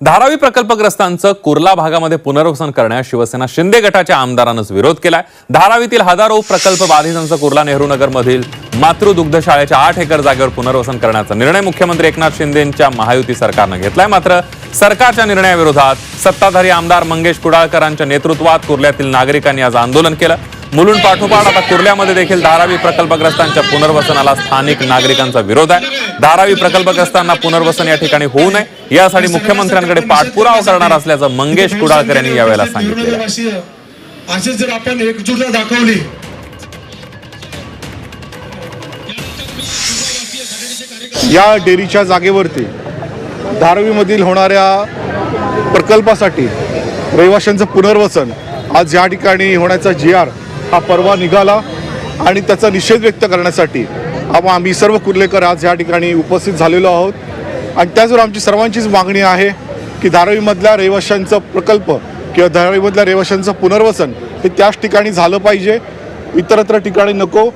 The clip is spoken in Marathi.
धारावी प्रकल्पग्रस्तांचं कुर्ला भागामध्ये पुनर्वसन करण्यास शिवसेना शिंदे गटाच्या आमदारांनीच विरोध केलाय। धारावीतील हजारो प्रकल्प बाधितांचं कुर्ला नेहरू नगर मधील मातृदुग्धशाळेच्या 8 एकर जागेवर पुनर्वसन करण्याचा निर्णय मुख्यमंत्री एकनाथ शिंदेंच्या महायुती सरकारनं घेतलाय। मात्र सरकारच्या निर्णयाविरोधात सत्ताधारी आमदार मंगेश कुडाळकरांच्या नेतृत्वात कुर्ल्यातील नागरिकांनी आज आंदोलन केलं। मुलुंड पाठोपाठ आता कुर्ल्यामध्ये देखील धारावी प्रकल्पग्रस्तांच्या पुनर्वसनाला स्थानिक नागरिकांचा विरोध आहे। धारावी प्रकल्पग्रस्तांना पुनर्वसन या ठिकाणी होऊ नये यासाठी मुख्यमंत्र्यांकडे पाठपुरावा करणार असल्याचं मंगेश कुडाळकर यांनी यावेळेला सांगितलं। असे जर आपण एकजुटता दाखवली या डेअरीच्या जागेवरती धारावीमधील होणाऱ्या प्रकल्पासाठी रहिवाशांचं पुनर्वसन आज या ठिकाणी होण्याचा GR हा परवा निघाला आणि त्याचा निषेध व्यक्त करण्यासाठी आम्ही सर्व कुर्लेकर आज या ठिकाणी उपस्थित झालेलो आहोत। आणि त्याचबरोबर आमची सर्वांचीच मागणी आहे की धारावीमधल्या रहिवाशांचा प्रकल्प किंवा धारावीमधल्या रहिवाशांचं पुनर्वसन हे त्याच ठिकाणी झालं पाहिजे, इतरत्र ठिकाणी नको।